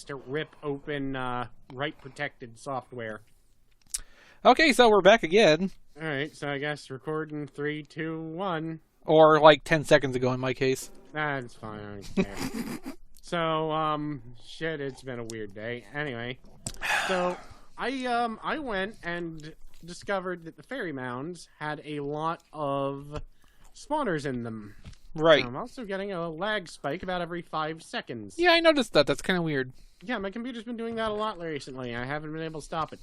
to rip open write protected software. Okay, so we're back again. Alright, so I guess record in 3, 2, 1. Or like 10 seconds ago in my case. That's fine, I don't care. So, shit, it's been a weird day. Anyway, so I went and discovered that the fairy mounds had a lot of spawners in them. Right. I'm also getting a lag spike about every 5 seconds. Yeah, I noticed that. That's kind of weird. Yeah, my computer's been doing that a lot recently. I haven't been able to stop it.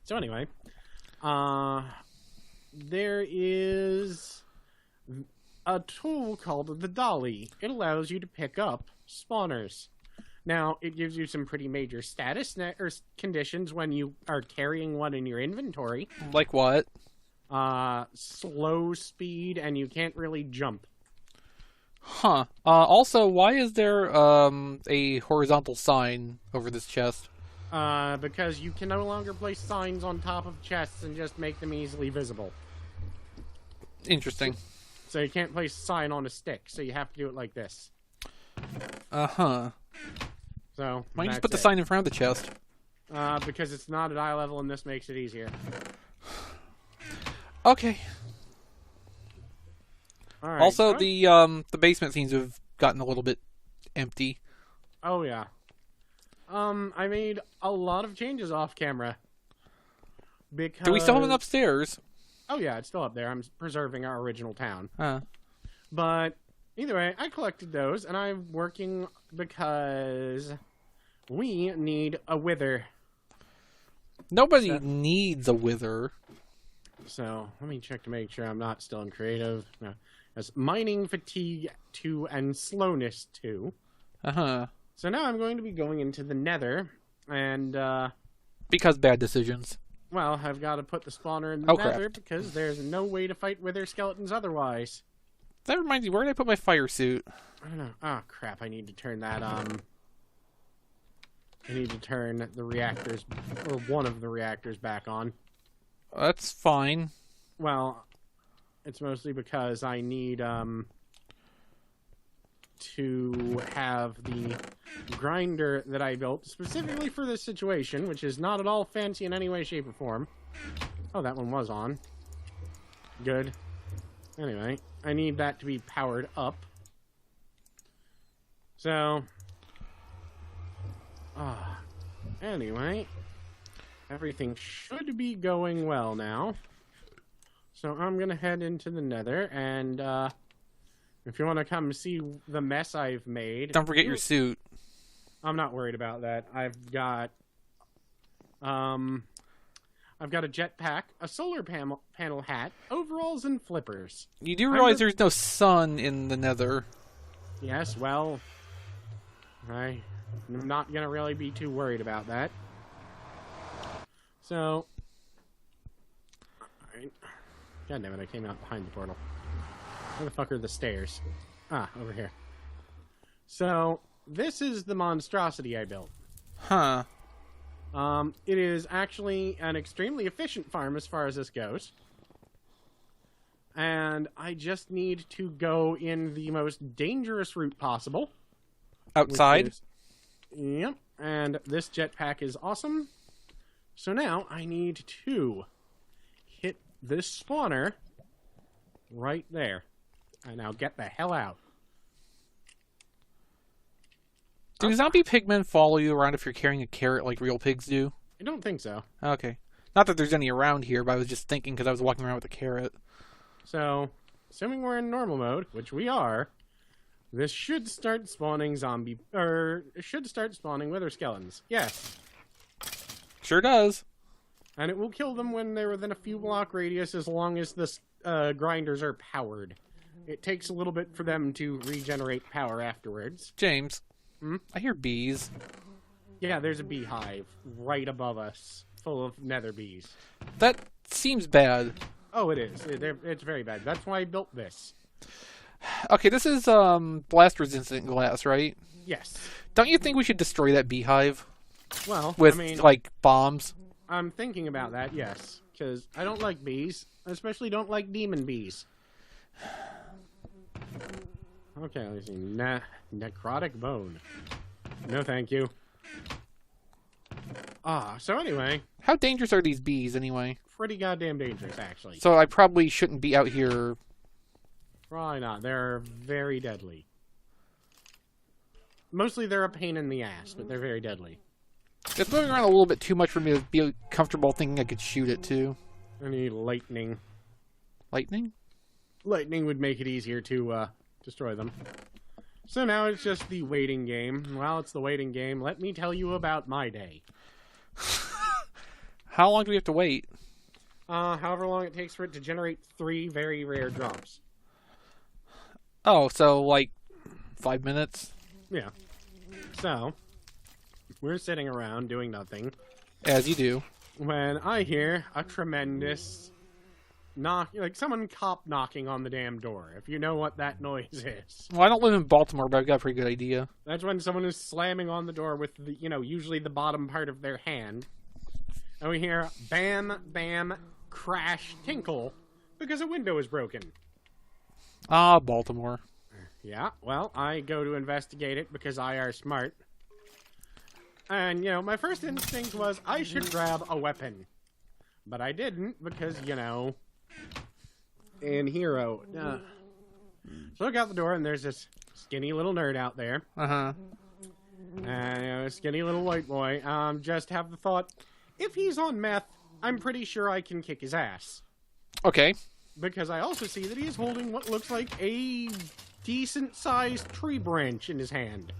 So anyway, there is a tool called the Dolly. It allows you to pick up spawners. Now, it gives you some pretty major status or conditions when you are carrying one in your inventory. Like what? Slow speed, and you can't really jump. Huh. Also, why is there a horizontal sign over this chest? Because you can no longer place signs on top of chests and just make them easily visible. Interesting. So you can't place a sign on a stick, so you have to do it like this. Uh-huh. So why don't you just put the sign in front of the chest? Because it's not at eye level, and this makes it easier. Okay. All right, also, the basement seems to have gotten a little bit empty. Oh yeah. I made a lot of changes off camera. Because... Do we still have it upstairs? Oh yeah, it's still up there. I'm preserving our original town. But either way, I collected those, and I'm working because we need a wither. Nobody needs a wither. So, let me check to make sure I'm not still in creative. No. That's mining fatigue 2 and slowness 2. Uh-huh. So now I'm going to be going into the nether, and, because bad decisions. well, I've got to put the spawner in the nether, crap. because there's no way to fight wither skeletons otherwise. That reminds me, where did I put my fire suit? I don't know. Oh, crap, I need to turn that, I need to turn the reactors, or one of the reactors back on. That's fine. Well, it's mostly because I need, to have the grinder that I built specifically for this situation, which is not at all fancy in any way, shape, or form. Oh, that one was on. Good. Anyway, I need that to be powered up. So, anyway, everything should be going well now. So I'm going to head into the nether, and if you want to come see the mess I've made... Don't forget your suit. I'm not worried about that. I've got a jetpack, a solar panel hat, overalls, and flippers. You do realize there's no sun in the nether. Yes, well, I'm not going to really be too worried about that. So, alright. God damn it, I came out behind the portal. Where the fuck are the stairs? Ah, over here. So, this is the monstrosity I built. Huh. It is actually an extremely efficient farm as far as this goes. And I just need to go in the most dangerous route possible. Outside? Yep. And this jetpack is awesome. So now I need to hit this spawner right there. And now get the hell out. Do zombie pigmen follow you around if you're carrying a carrot like real pigs do? I don't think so. Okay. Not that there's any around here, but I was just thinking because I was walking around with a carrot. So, assuming we're in normal mode, which we are, this should start spawning wither skeletons. Yes. Sure does. And it will kill them when they're within a few block radius as long as the grinders are powered. It takes a little bit for them to regenerate power afterwards. James, I hear bees. Yeah, there's a beehive right above us, full of nether bees. That seems bad. Oh, it is. It's very bad. That's why I built this. Okay, this is blast-resistant glass, right? Yes. Don't you think we should destroy that beehive? Well, with, I mean, like, bombs? I'm thinking about that, yes. Because I don't like bees. I especially don't like demon bees. Okay, let's see. Necrotic bone. No, thank you. So anyway. How dangerous are these bees, anyway? Pretty goddamn dangerous, actually. So I probably shouldn't be out here. Probably not. They're very deadly. Mostly they're a pain in the ass, but they're very deadly. It's moving around a little bit too much for me to be comfortable thinking I could shoot it, too. I need lightning. Lightning? Lightning would make it easier to destroy them. So now it's just the waiting game. While it's the waiting game, let me tell you about my day. How long do we have to wait? However long it takes for it to generate 3 very rare drops. Oh, so like 5 minutes? Yeah. So, we're sitting around doing nothing. As you do. When I hear a tremendous knock, like someone cop knocking on the damn door, if you know what that noise is. Well, I don't live in Baltimore, but I've got a pretty good idea. That's when someone is slamming on the door with the, usually the bottom part of their hand. And we hear bam, bam, crash, tinkle, because a window is broken. Ah, Baltimore. Yeah, well, I go to investigate it because I are smart. And, my first instinct was I should grab a weapon. But I didn't because, in Hero. So I look out the door and there's this skinny little nerd out there. Uh-huh. And, a skinny little white boy. Just have the thought, if he's on meth, I'm pretty sure I can kick his ass. Okay. Because I also see that he is holding what looks like a decent-sized tree branch in his hand.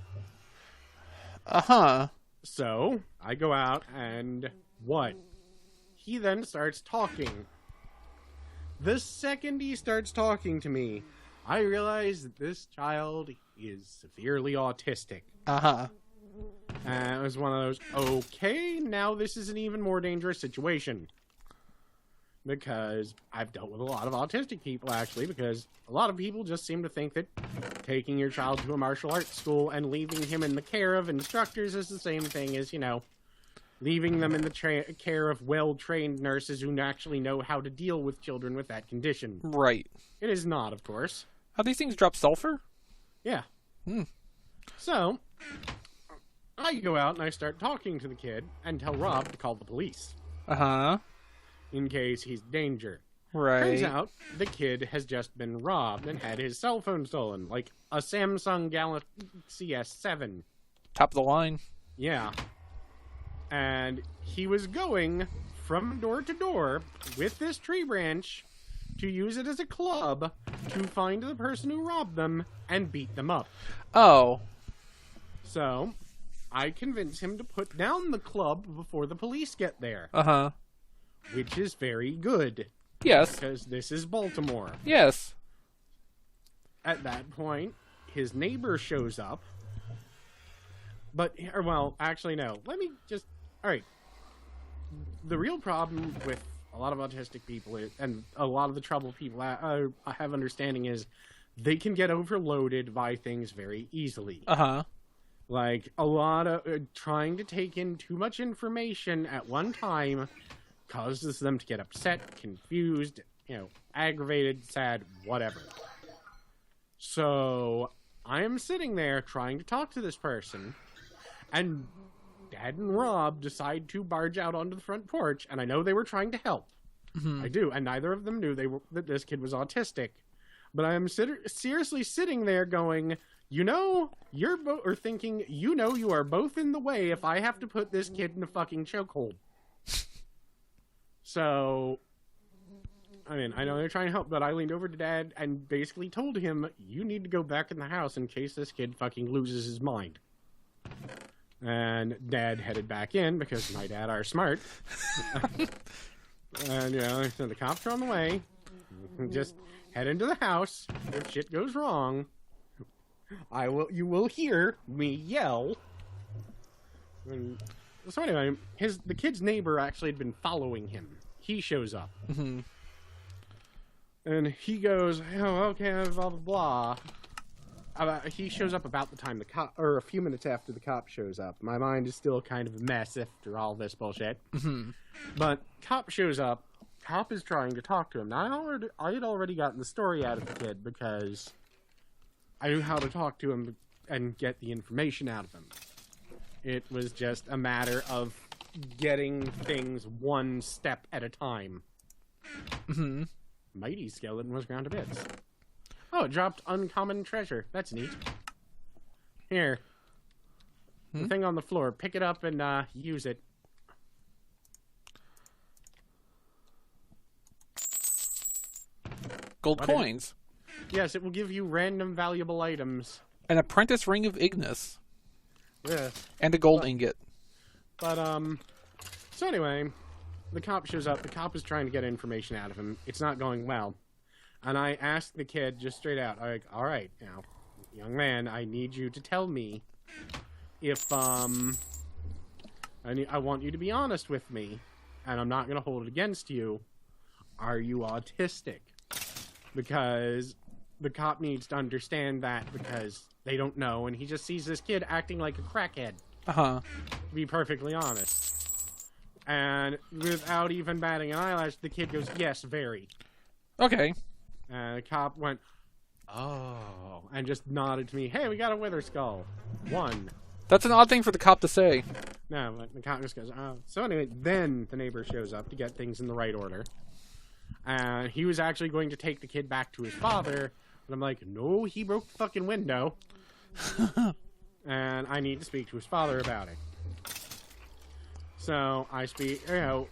Uh-huh. So, I go out and what? He then starts talking. The second he starts talking to me, I realize that this child is severely autistic. Uh-huh. And it was one of those, okay, now this is an even more dangerous situation. Because I've dealt with a lot of autistic people, actually, because a lot of people just seem to think that taking your child to a martial arts school and leaving him in the care of instructors is the same thing as, leaving them in the care of well-trained nurses who actually know how to deal with children with that condition. Right. It is not, of course. How these things drop sulfur? Yeah. So, I go out and I start talking to the kid and tell Rob to call the police. Uh-huh. In case he's in danger. Right. Turns out, the kid has just been robbed and had his cell phone stolen. Like a Samsung Galaxy S7. Top of the line. Yeah. And he was going from door to door with this tree branch to use it as a club to find the person who robbed them and beat them up. Oh. So, I convince him to put down the club before the police get there. Uh-huh. Which is very good. Yes. Because this is Baltimore. Yes. At that point, his neighbor shows up. But, well, actually, no. Let me just... Alright. The real problem with a lot of autistic people, and a lot of the trouble people have understanding is, they can get overloaded by things very easily. Uh-huh. Like, a lot of... trying to take in too much information at one time causes them to get upset, confused, aggravated, sad, whatever. So, I am sitting there trying to talk to this person, and Dad and Rob decide to barge out onto the front porch, and I know they were trying to help. Mm-hmm. I do, and neither of them knew that this kid was autistic. But I am seriously sitting there going, you're both thinking, you are both in the way if I have to put this kid in a fucking chokehold. So, I mean, I know they're trying to help, but I leaned over to Dad and basically told him, you need to go back in the house in case this kid fucking loses his mind. And Dad headed back in, because my dad are smart. And, so the cops are on the way. Just head into the house. If shit goes wrong, you will hear me yell. So anyway, the kid's neighbor actually had been following him. He shows up. Mm-hmm. And he goes, okay, blah, blah, blah. He shows up about the time the cop, or a few minutes after the cop shows up. My mind is still kind of a mess after all this bullshit. Mm-hmm. But cop shows up. Cop is trying to talk to him. Now, I had already gotten the story out of the kid because I knew how to talk to him and get the information out of him. It was just a matter of getting things one step at a time. Mm-hmm. Mighty skeleton was ground to bits. Oh, it dropped uncommon treasure. That's neat. Here. The thing on the floor. Pick it up and use it. Gold coins. Yes, it will give you random valuable items. An apprentice ring of Ignis. Yeah. And a gold ingot. But, so anyway, the cop shows up. The cop is trying to get information out of him. It's not going well. And I asked the kid just straight out, like, all right, now, young man, I need you to tell me if, I want you to be honest with me, and I'm not going to hold it against you. Are you autistic? Because the cop needs to understand that because they don't know, and he just sees this kid acting like a crackhead. Uh-huh. To be perfectly honest. And without even batting an eyelash, the kid goes, yes, very. Okay. And the cop went, oh, and just nodded to me, hey, we got a wither skull. One. That's an odd thing for the cop to say. No, but the cop just goes, oh. So anyway, then the neighbor shows up to get things in the right order. And he was actually going to take the kid back to his father. And I'm like, no, he broke the fucking window. And I need to speak to his father about it. So I speak, I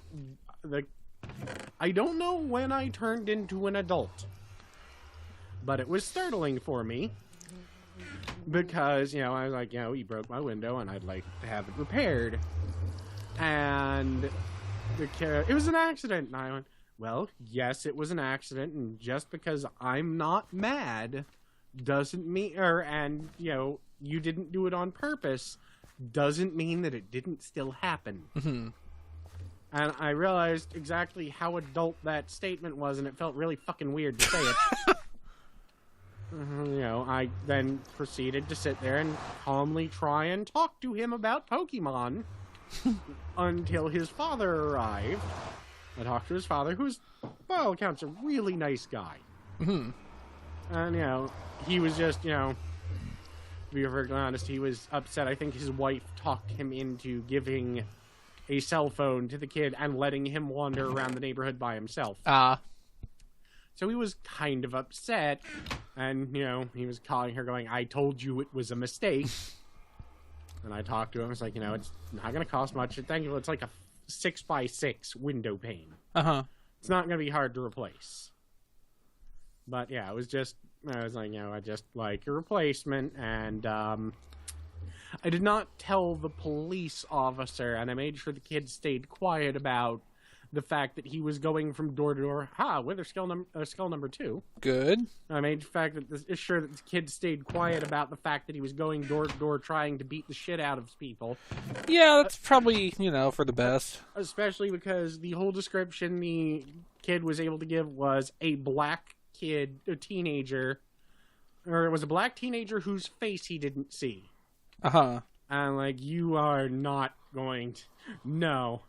don't know when I turned into an adult. But it was startling for me. Because, I was like, he broke my window and I'd like to have it repaired. And it was an accident. And I went, well, yes, it was an accident. And just because I'm not mad doesn't mean, you didn't do it on purpose, doesn't mean that it didn't still happen. Mm-hmm. And I realized exactly how adult that statement was, and it felt really fucking weird to say it. I then proceeded to sit there and calmly try and talk to him about Pokemon until his father arrived. I talked to his father, who's, by all accounts, a really nice guy. Mm-hmm. And, he was just, to be perfectly honest, he was upset. I think his wife talked him into giving a cell phone to the kid and letting him wander around the neighborhood by himself. So he was kind of upset, and, he was calling her going, I told you it was a mistake. And I talked to him, I was like, it's not going to cost much. Thankfully, it's like a 6x6 window pane. Uh-huh. It's not going to be hard to replace. But, yeah, it was just, I was like, I just like a replacement, and, I did not tell the police officer, and I made sure the kid stayed quiet about the fact that he was going from door to door. Wither skull number 2. Good. I made sure that the kid stayed quiet about the fact that he was going door to door trying to beat the shit out of people. Yeah, that's probably, for the best. Especially because the whole description the kid was able to give was a black kid, a teenager, or it was a black teenager whose face he didn't see. Uh-huh. And, you are not going to... No.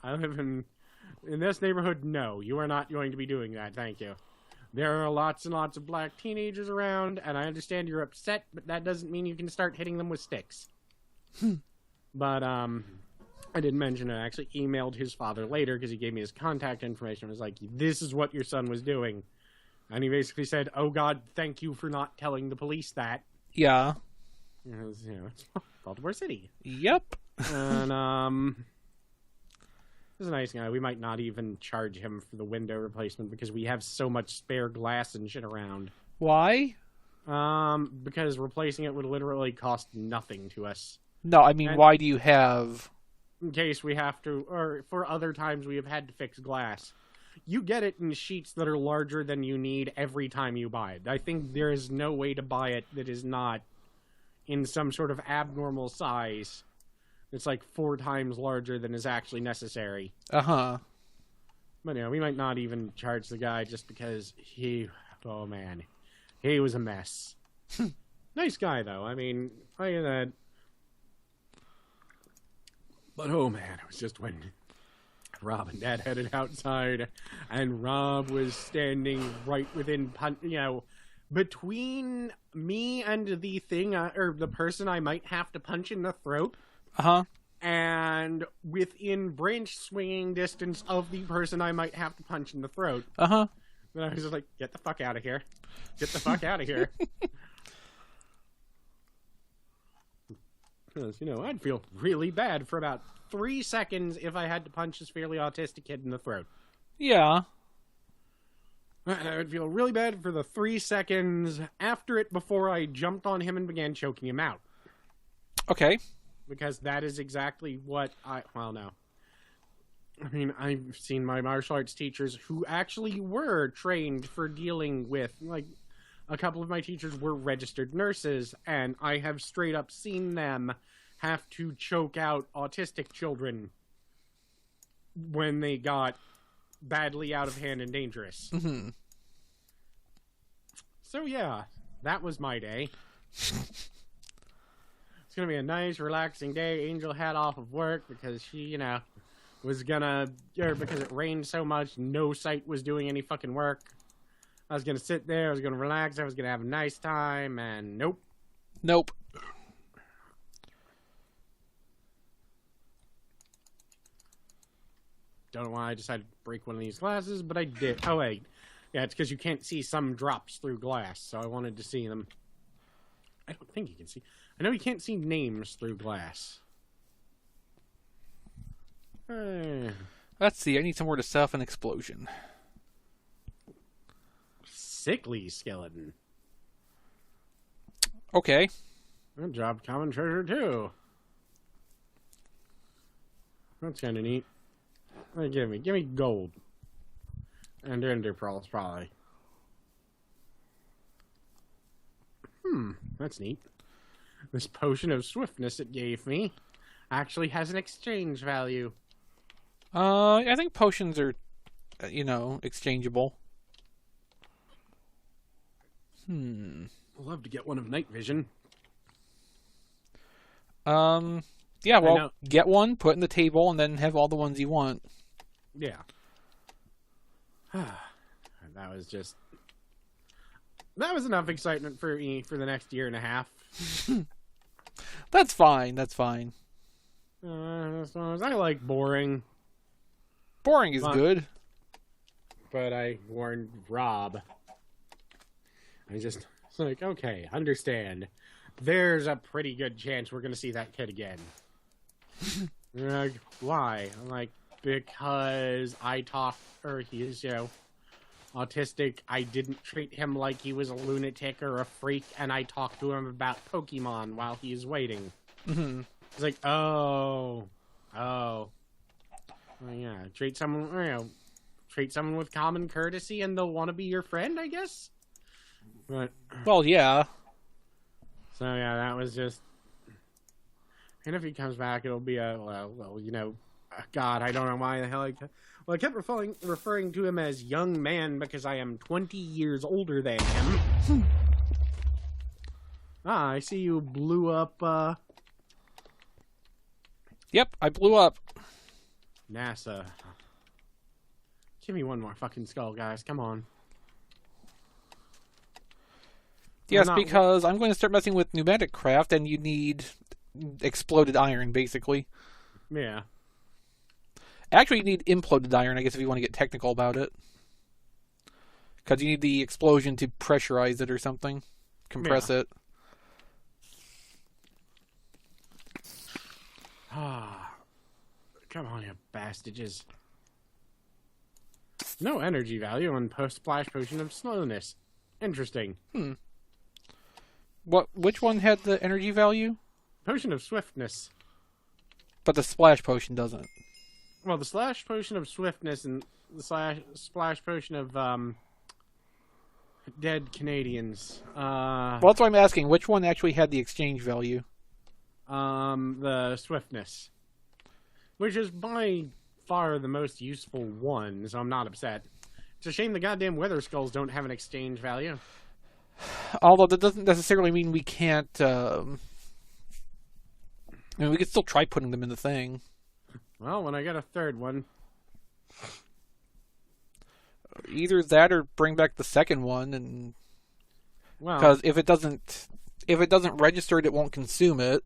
I live in this neighborhood, no. You are not going to be doing that, thank you. There are lots and lots of black teenagers around, and I understand you're upset, but that doesn't mean you can start hitting them with sticks. But, I didn't mention it. I actually emailed his father later, because he gave me his contact information. I was like, this is what your son was doing. And he basically said, oh God, thank you for not telling the police that. Yeah. Because, it's Baltimore City. Yep. And, he's a nice guy. We might not even charge him for the window replacement because we have so much spare glass and shit around. Why? Because replacing it would literally cost nothing to us. No, I mean, why do you have... In case we have to, or for other times we have had to fix glass. You get it in sheets that are larger than you need every time you buy it. I think there is no way to buy it that is not in some sort of abnormal size. It's 4 times larger than is actually necessary. Uh-huh. But, we might not even charge the guy just because he was a mess. Nice guy, though. I mean, look at that. But, oh, man, it was just when Rob and Dad headed outside, and Rob was standing right within, between me and the thing, or the person I might have to punch in the throat. Uh-huh. and within branch swinging distance of the person I might have to punch in the throat. Uh-huh. And I was just like, get the fuck out of here. Get the fuck out of here. Because, I'd feel really bad for about 3 seconds if I had to punch this fairly autistic kid in the throat. Yeah. And I would feel really bad for the 3 seconds after it before I jumped on him and began choking him out. Okay. Because that is exactly what no. I mean, I've seen my martial arts teachers who actually were trained for dealing with, a couple of my teachers were registered nurses, and I have straight up seen them have to choke out autistic children when they got badly out of hand and dangerous. Mm-hmm. So yeah, that was my day. It's gonna be a nice, relaxing day. Angel had off of work because she, because it rained so much, no site was doing any fucking work. I was gonna sit there, I was gonna relax, I was gonna have a nice time, and nope. Nope. Don't know why I decided to break one of these glasses, but I did. Oh, wait. Yeah, it's because you can't see some drops through glass, so I wanted to see them. I don't think you can see. I know you can't see names through glass. Let's see, I need somewhere to set off an explosion. Sickly skeleton. Okay. Good job, common treasure, too. That's kind of neat. Give me gold. And ender pearls, probably. That's neat. This potion of swiftness it gave me actually has an exchange value. I think potions are, exchangeable. I'd love to get one of night vision. Yeah, well, get one, put it in the table, and then have all the ones you want. Yeah. That was enough excitement for me for the next year and a half. That's fine. I like boring. Boring is good. But I warned Rob. It's like, okay, understand. There's a pretty good chance we're going to see that kid again. They're like, why? I'm like, because he is, autistic. I didn't treat him like he was a lunatic or a freak, and I talked to him about Pokemon while he is waiting. Mm-hmm. It's like, oh. Well, yeah, treat someone with common courtesy and they'll want to be your friend, I guess? But, well, yeah. So, yeah, that was just... And if he comes back, it'll be God, I don't know why the hell I kept referring to him as young man because I am 20 years older than him. I see you blew up, Yep, I blew up. NASA. Give me one more fucking skull, guys. Come on. Yes, because I'm going to start messing with pneumatic craft, and you need exploded iron, basically. Yeah. Actually, you need imploded iron, I guess, if you want to get technical about it. Because you need the explosion to pressurize it or something. Compress it. Come on, you bastages. No energy value on post-splash potion of slowness. Interesting. Which one had the energy value? Potion of swiftness. But the splash potion doesn't. Well, the slash potion of swiftness and the splash potion of dead Canadians. Well, that's what I'm asking. Which one actually had the exchange value? The swiftness, which is by far the most useful one, so I'm not upset. It's a shame the goddamn weather skulls don't have an exchange value. Although that doesn't necessarily mean we can't. We could still try putting them in the thing. Well, when I get a third one. Either that or bring back the second one, and well, because if it doesn't register it, it won't consume it.